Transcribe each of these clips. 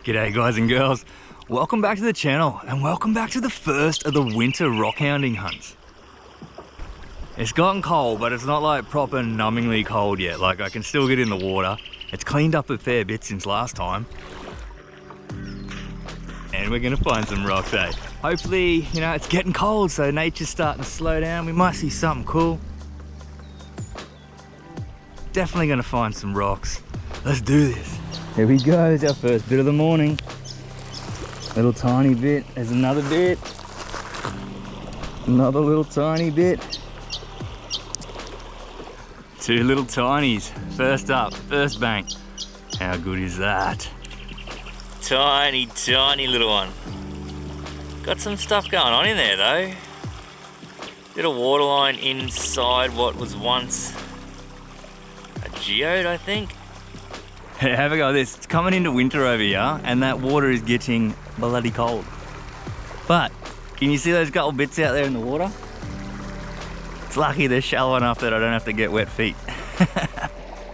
G'day guys and girls, welcome back to the channel and welcome back to the first of the winter rockhounding hunts. It's gotten cold, but it's not like proper numbingly cold yet. Like I can still get in the water. It's cleaned up a fair bit since last time. And we're gonna find some rocks, eh? Hopefully, you know, it's getting cold so nature's starting to slow down. We might see something cool. Definitely gonna find some rocks. Let's do this. Here we go, there's our first bit of the morning. Little tiny bit, there's another bit. Another little tiny bit. Two little tinies. First up, first bank. How good is that? Tiny, tiny little one. Got some stuff going on in there though. Did a waterline inside what was once a geode, I think. Have a go at this. It's coming into winter over here and that water is getting bloody cold. But can you see those couple bits out there in the water? It's lucky they're shallow enough that I don't have to get wet feet.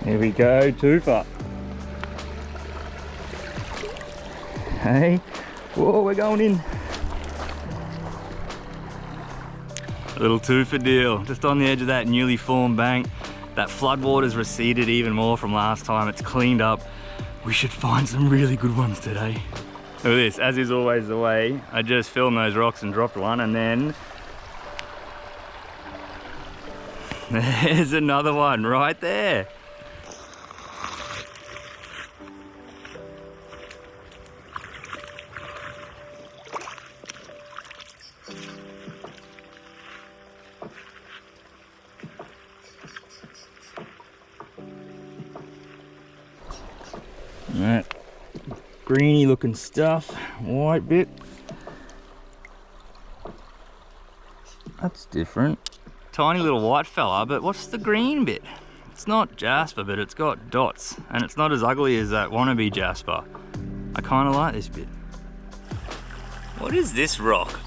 Here we go, twofer. Hey, whoa, we're going in. A little twofer deal, just on the edge of that newly formed bank. That floodwater's receded even more from last time. It's cleaned up. We should find some really good ones today. Look at this, as is always the way, I just filmed those rocks and dropped one and then there's another one right there. That greeny looking stuff, white bit. That's different. Tiny little white fella, but what's the green bit? It's not jasper, but it's got dots, and it's not as ugly as that wannabe jasper. I kind of like this bit. What is this rock?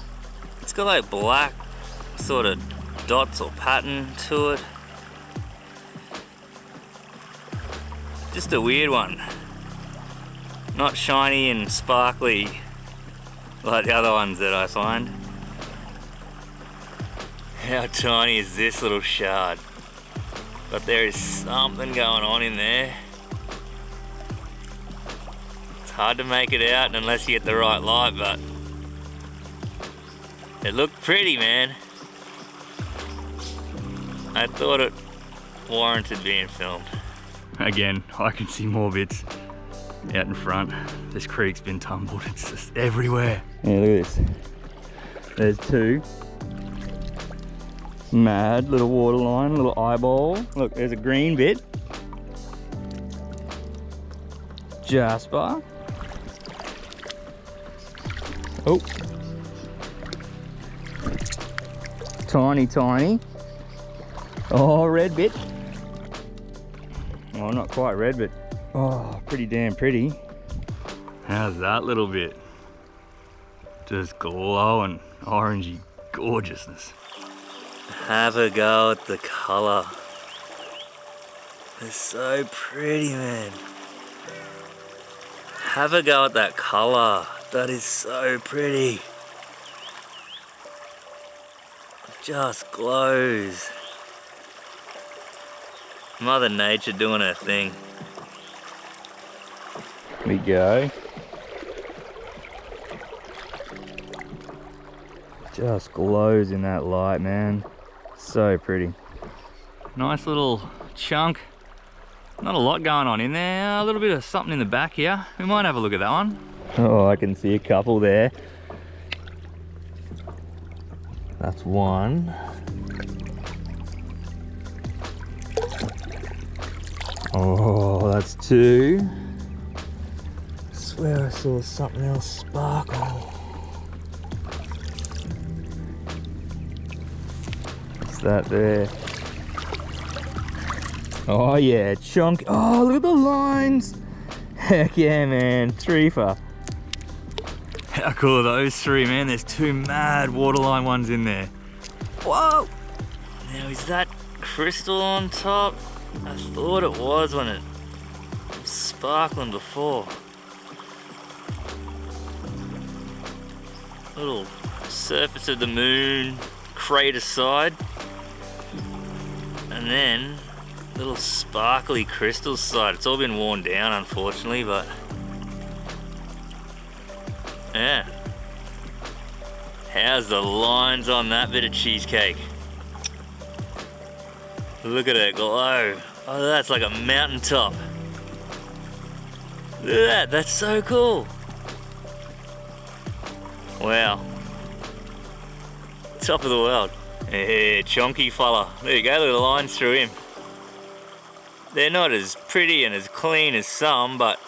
It's got like black sort of dots or pattern to it. Just a weird one. Not shiny and sparkly like the other ones that I find. How tiny is this little shard? But there is something going on in there. It's hard to make it out unless you get the right light, but it looked pretty, man. I thought it warranted being filmed. Again, I can see more bits out in front. This creek's been tumbled, it's just everywhere. Yeah, look at this. There's two. Mad little waterline, little eyeball. Look, there's a green bit. Jasper. Oh. Tiny, tiny. Oh, red bit. Oh, not quite red, but oh, pretty damn pretty. How's that little bit? Just glowing orangey gorgeousness. Have a go at the colour. It's so pretty, man. Have a go at that colour. That is so pretty. It just glows. Mother Nature doing her thing. Here we go. Just glows in that light, man. So pretty. Nice little chunk. Not a lot going on in there. A little bit of something in the back here. We might have a look at that one. Oh, I can see a couple there. That's one. Oh, that's two. I swear I saw something else sparkle. What's that there? Oh yeah, chunk. Oh, look at the lines. Heck yeah, man. Threefer. How cool are those three, man? There's two mad waterline ones in there. Whoa! Now, is that crystal on top? I thought it was when it was sparkling before. Little surface of the moon, crater side. And then little sparkly crystal side. It's all been worn down, unfortunately, but yeah. How's the lines on that bit of cheesecake? Look at it glow. Oh, that's like a mountaintop. Look at that, that's so cool. Wow. Top of the world. Yeah, chonky fella. There you go, look at the lines through him. They're not as pretty and as clean as some, but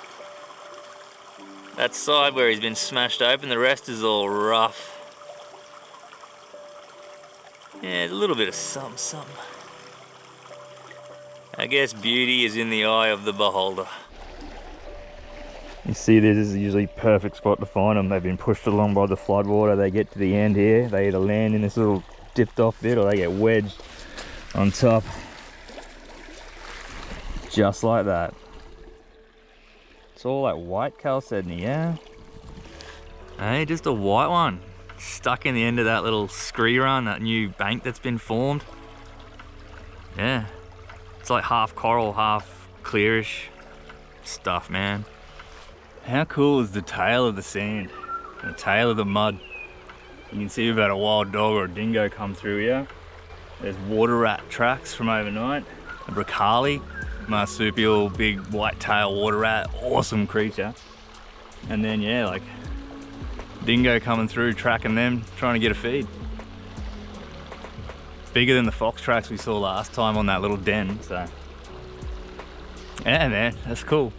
that side where he's been smashed open, the rest is all rough. Yeah, a little bit of something. I guess beauty is in the eye of the beholder. You see, this is usually perfect spot to find them. They've been pushed along by the floodwater. They get to the end here. They either land in this little dipped off bit or they get wedged on top. Just like that. It's all like white chalcedony, yeah? Hey, just a white one. Stuck in the end of that little scree run, that new bank that's been formed. Yeah. It's like half coral, half clearish stuff, man. How cool is the tail of the sand? The tail of the mud. You can see we've had a wild dog or a dingo come through here. There's water rat tracks from overnight. A bracali, marsupial, big white tail water rat, awesome creature. And then yeah, like dingo coming through, tracking them, trying to get a feed. Bigger than the fox tracks we saw last time on that little den, so. Yeah man, that's cool.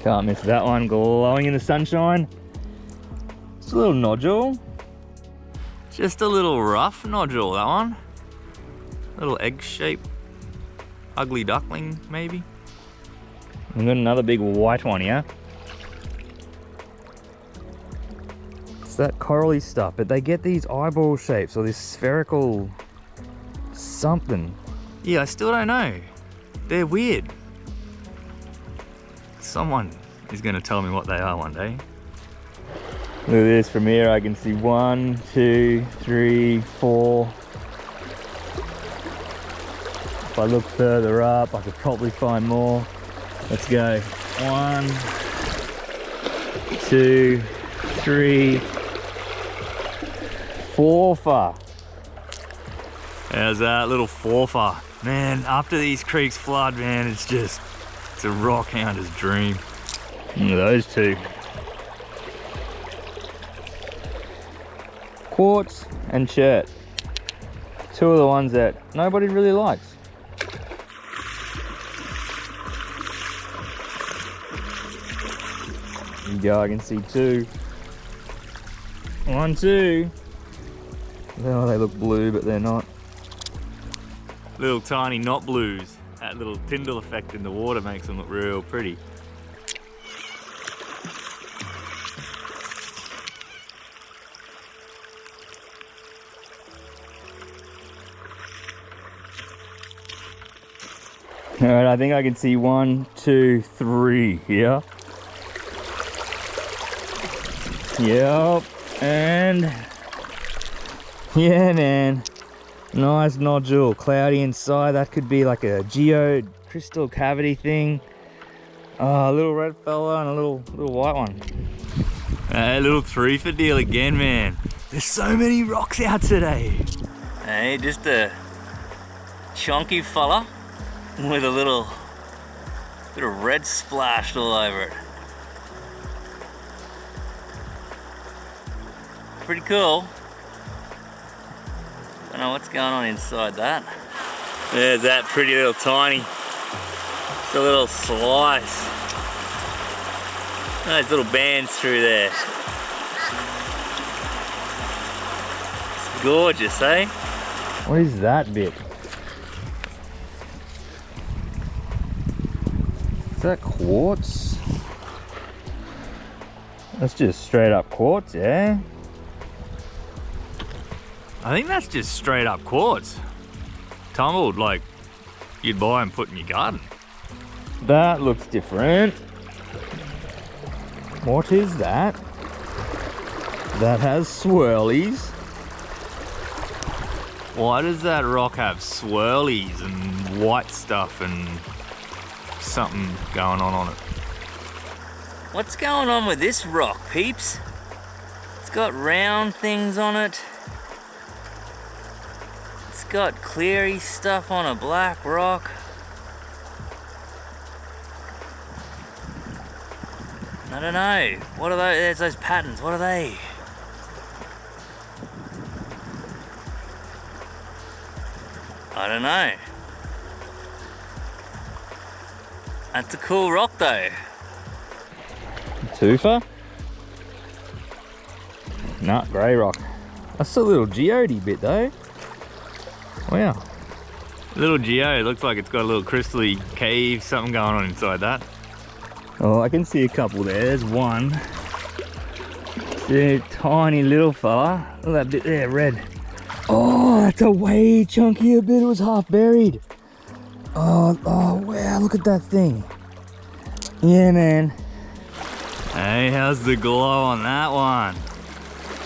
Can't miss that one, glowing in the sunshine. It's a little nodule. Just a little rough nodule, that one. Little egg-shaped ugly duckling, maybe. We've got another big white one here. It's that corally stuff, but they get these eyeball shapes or this spherical something. Yeah, I still don't know. They're weird. Someone is going to tell me what they are one day. Look at this, from here I can see 1, 2, 3, 4. If I look further up, I could probably find more. Let's go. 1, 2, 3, 4. How's that little 4? Man, after these creeks flood, man, it's a rockhounder's dream. Look at those two. Quartz and chert. Two of the ones that nobody really likes. There you go, I can see 2. 1, 2. Oh, they look blue, but they're not. Little tiny not blues. That little Tyndall effect in the water makes them look real pretty. All right, I think I can see 1, 2, 3 here. Yep, and yeah, man, nice nodule, cloudy inside. That could be like a geode crystal cavity thing. A little red fella and a little white one. A little 3 for deal again, man. There's so many rocks out today. Hey, just a chunky fella with a little bit of red splashed all over it. Pretty cool. Don't know what's going on inside that. There's that pretty little tiny. Just a little slice. Those little bands through there. gorgeous, eh? What is that bit? Is that quartz? That's just straight up quartz, yeah? I think that's just straight up quartz. Tumbled like you'd buy and put in your garden. That looks different. What is that? That has swirlies. Why does that rock have swirlies and white stuff and something going on it? What's going on with this rock, peeps? It's got round things on it. It's got cleary stuff on a black rock. I don't know. What are those? There's those patterns. What are they? I don't know. That's a cool rock though. Tufa? Nah, grey rock. That's a little geodey bit though. Wow. Little geo, it looks like it's got a little crystally cave, something going on inside that. Oh, I can see a couple there. There's one. It's a tiny little fella. Look at that bit there, red. Oh, that's a way chunkier bit. It was half buried. Oh, wow, look at that thing. Yeah, man. Hey, how's the glow on that one?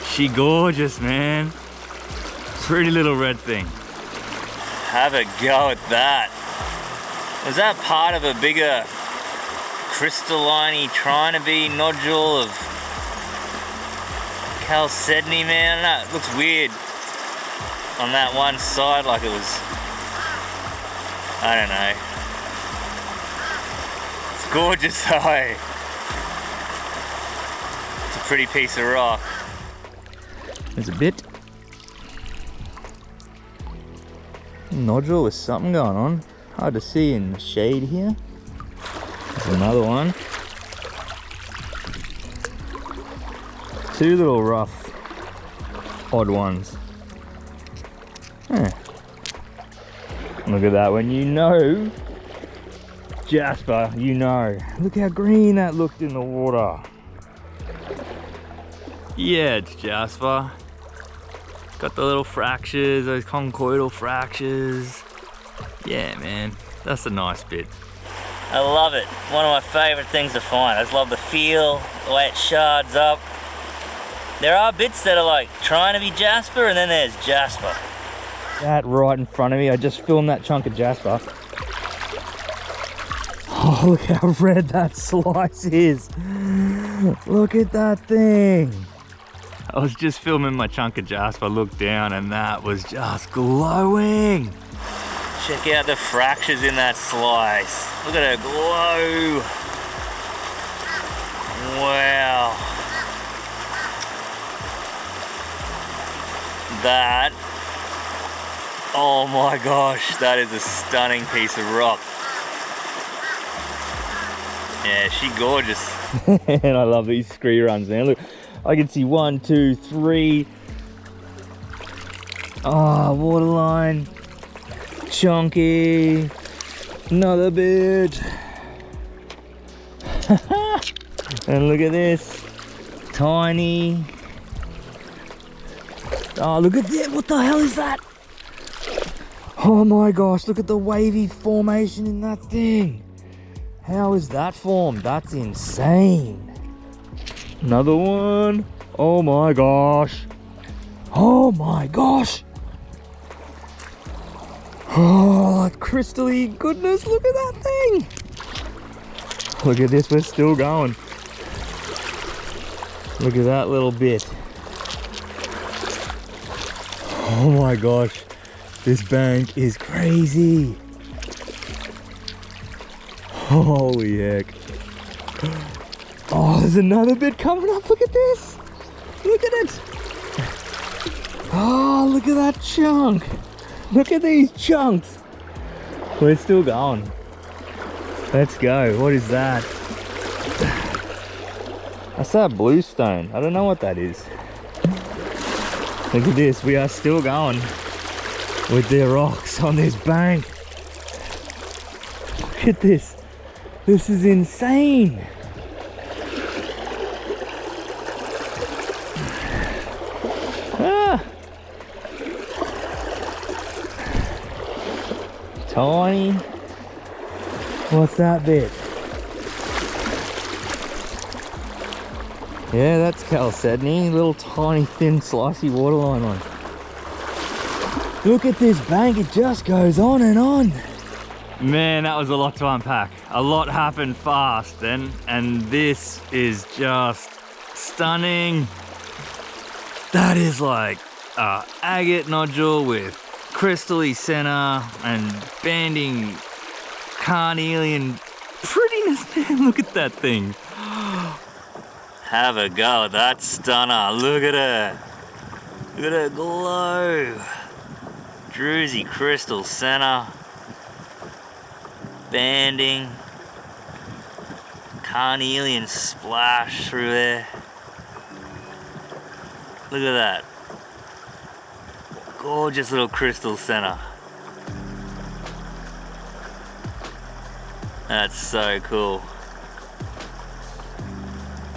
She gorgeous, man. Pretty little red thing. Have a go at that. Was that part of a bigger crystalline trying to be nodule of chalcedony, man? That looks weird on that one side, like it was, I don't know. It's gorgeous though. It's a pretty piece of rock. There's a bit. Nodule with something going on. Hard to see in the shade here. There's another one. Two little rough, odd ones. Huh. Look at that, when you know Jasper, you know. Look how green that looked in the water. Yeah, it's Jasper. Got the little fractures, those conchoidal fractures. Yeah, man, that's a nice bit. I love it. One of my favorite things to find. I just love the feel, the way it shards up. There are bits that are like trying to be Jasper, and then there's Jasper. That right in front of me, I just filmed that chunk of Jasper. Oh, look how red that slice is. Look at that thing. I was just filming my chunk of Jasper, looked down, and that was just glowing. Check out the fractures in that slice. Look at her glow. Wow. That, oh my gosh, that is a stunning piece of rock. Yeah, she gorgeous. And I love these scree runs, man. Look, I can see 1, 2, 3. Ah, waterline. Chunky. Another bit. And look at this. Tiny. Oh, look at that. What the hell is that? Oh my gosh, look at the wavy formation in that thing. How is that formed? That's insane. Another one. Oh my gosh. Oh my gosh. Oh, that crystally goodness. Look at that thing. Look at this. We're still going. Look at that little bit. Oh my gosh. This bank is crazy. Holy heck. Oh, there's another bit coming up. Look at this. Look at it. Oh, look at that chunk. Look at these chunks. We're still going. Let's go. What is that? That's that bluestone. I don't know what that is. Look at this, we are still going with the rocks on this bank. Look at this. This is insane. Ah. Tiny. What's that bit? Yeah, that's chalcedony. Little tiny thin slicey waterline one. Look at this bank, it just goes on and on. Man, that was a lot to unpack. A lot happened fast then, and this is just stunning. That is like a agate nodule with crystally center and banding carnelian prettiness, man. Look at that thing. Have a go at that stunner. Look at her. Look at her glow. Druzy crystal center. Banding. Carnelian splash through there. Look at that. Gorgeous little crystal center. That's so cool.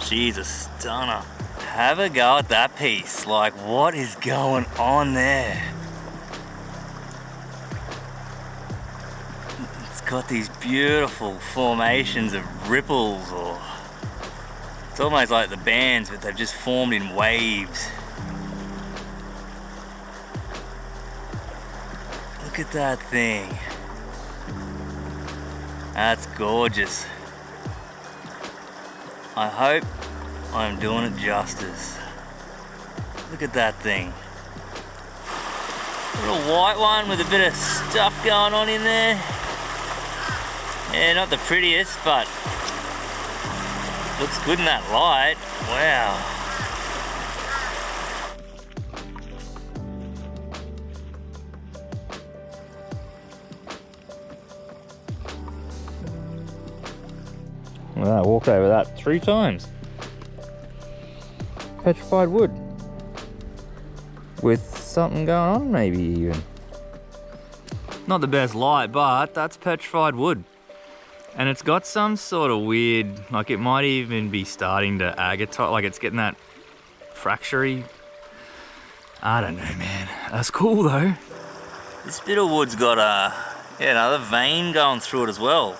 She's a stunner. Have a go at that piece. Like, what is going on there? It's got these beautiful formations of ripples, or it's almost like the bands, but they've just formed in waves. Look at that thing. That's gorgeous. I hope I'm doing it justice. Look at that thing. Little white one with a bit of stuff going on in there. Yeah, not the prettiest, but looks good in that light. Wow. Well, I walked over that 3 times. Petrified wood. With something going on, maybe even. Not the best light, but that's petrified wood. And it's got some sort of weird, like it might even be starting to agatite, like it's getting that fracture-y. I don't know, man. That's cool though. This bit of wood's got another vein going through it as well.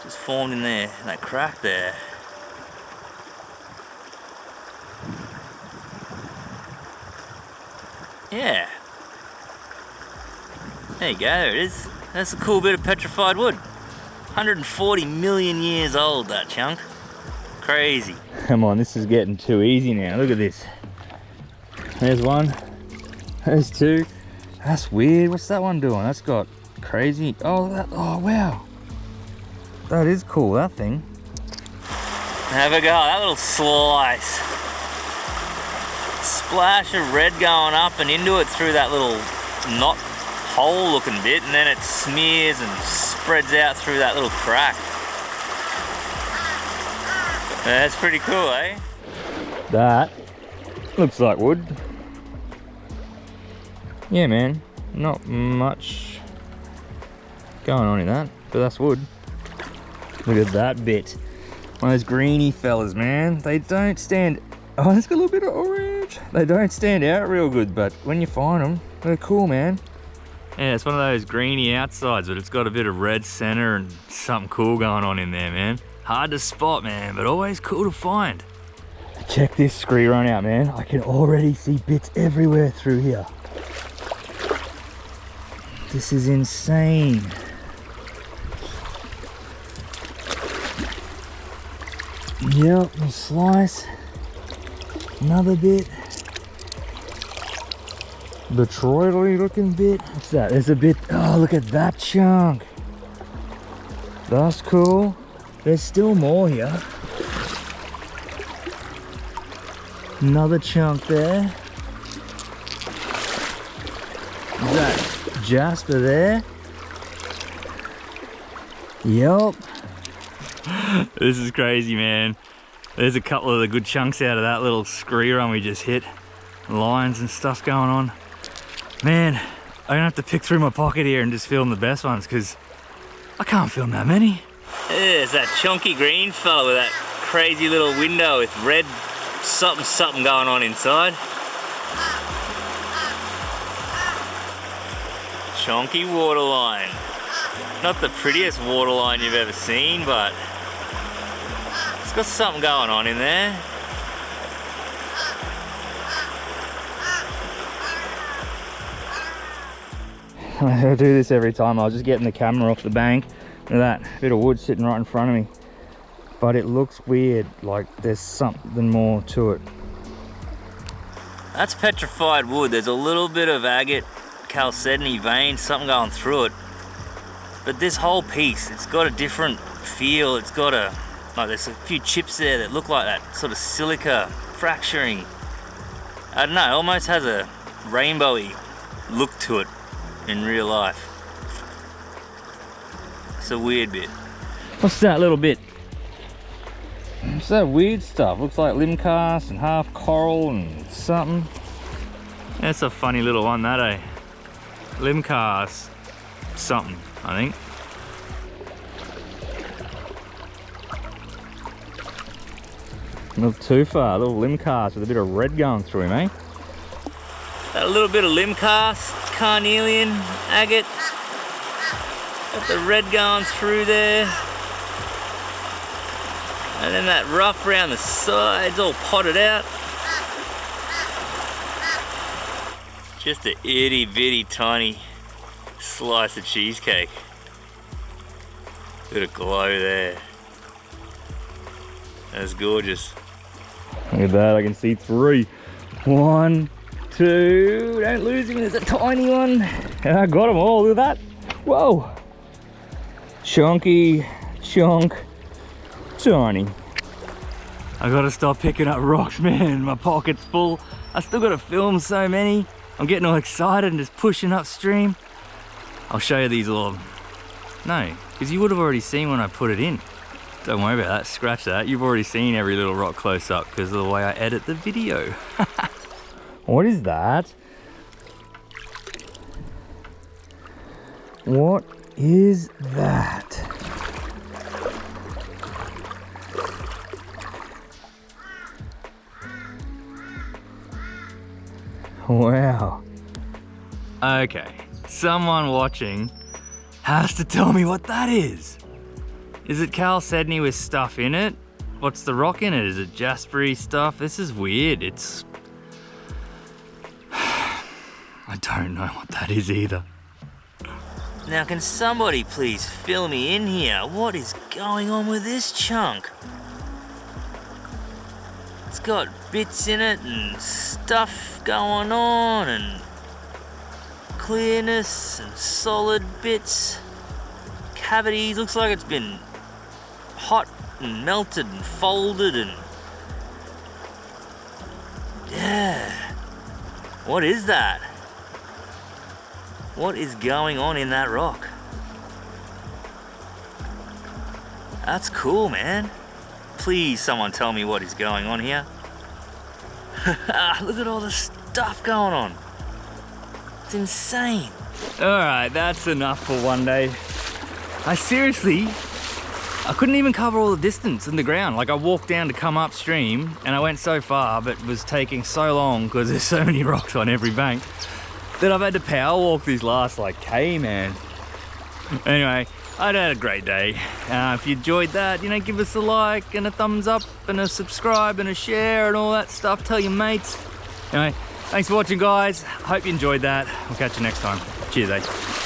Just formed in there, in that crack there. Yeah. There you go, there it is. That's a cool bit of petrified wood. 140 million years old, that chunk. Crazy. Come on, this is getting too easy now. Look at this. There's one. There's 2. That's weird. What's that one doing? That's got crazy. Oh, wow. That is cool, that thing. Have a go, that little slice. Splash of red going up and into it through that little knot hole looking bit, and then it smears and spreads out through that little crack. That's pretty cool, eh? That looks like wood. Yeah, man, not much going on in that, but that's wood. Look at that bit. One of those greeny fellas, man. They don't stand... Oh, it's got a little bit of orange. They don't stand out real good, but when you find them, they're cool, man. Yeah, it's one of those greeny outsides, but it's got a bit of red center and something cool going on in there, man. Hard to spot, man, but always cool to find. Check this scree run out, man. I can already see bits everywhere through here. This is insane. Yep, a slice. Another bit. Detroit-y looking bit. What's that? There's a bit. Oh, look at that chunk. That's cool. There's still more here. Another chunk there. Is that jasper there? Yep. This is crazy, man. There's a couple of the good chunks out of that little scree run we just hit. Lines and stuff going on. Man, I'm gonna have to pick through my pocket here and just film the best ones because I can't film that many. There's that chunky green fella with that crazy little window with red something going on inside. Chunky waterline. Not the prettiest waterline you've ever seen, but it's got something going on in there. I do this every time. I was just getting the camera off the bank. Look at that bit of wood sitting right in front of me. But it looks weird, like there's something more to it. That's petrified wood. There's a little bit of agate, chalcedony vein, something going through it. But this whole piece, it's got a different feel. It's got a, like there's a few chips there that look like that sort of silica fracturing. I don't know, it almost has a rainbowy look to it in real life. It's a weird bit. What's that little bit? What's that weird stuff? Looks like limb cast and half coral and something. That's a funny little one, that, eh? Limb cast something, I think. Not too far, a little limb cast with a bit of red going through him, eh? Got a little bit of limb cast, carnelian, agate. Got the red going through there. And then that rough around the sides, all potted out. Just a itty bitty tiny slice of cheesecake. Bit of glow there. That's gorgeous. Look at that, I can see 3. 1, 2, don't lose him, there's a tiny one. And I got them all, look at that. Whoa. Chunky, chunk, tiny. I gotta stop picking up rocks, man. My pocket's full. I still gotta film so many. I'm getting all excited and just pushing upstream. I'll show you these little... No, because you would have already seen when I put it in. Don't worry about that, scratch that. You've already seen every little rock close up because of the way I edit the video. What is that? What is that? Wow. Okay, someone watching has to tell me what that is. Is it chalcedony with stuff in it? What's the rock in it? Is it jaspery stuff? This is weird. It's... I don't know what that is either. Now can somebody please fill me in here? What is going on with this chunk? It's got bits in it and stuff going on and clearness and solid bits. Cavities, looks like it's been hot and melted and folded and... Yeah. What is that? What is going on in that rock? That's cool, man. Please, someone tell me what is going on here. Look at all the stuff going on. It's insane. All right, that's enough for one day. I couldn't even cover all the distance in the ground. Like I walked down to come upstream and I went so far, but it was taking so long because there's so many rocks on every bank that I've had to power walk these last like K, man. Anyway, I'd had a great day. If you enjoyed that, give us a like and a thumbs up and a subscribe and a share and all that stuff. Tell your mates. Anyway, thanks for watching, guys. Hope you enjoyed that. We'll catch you next time. Cheers, eh?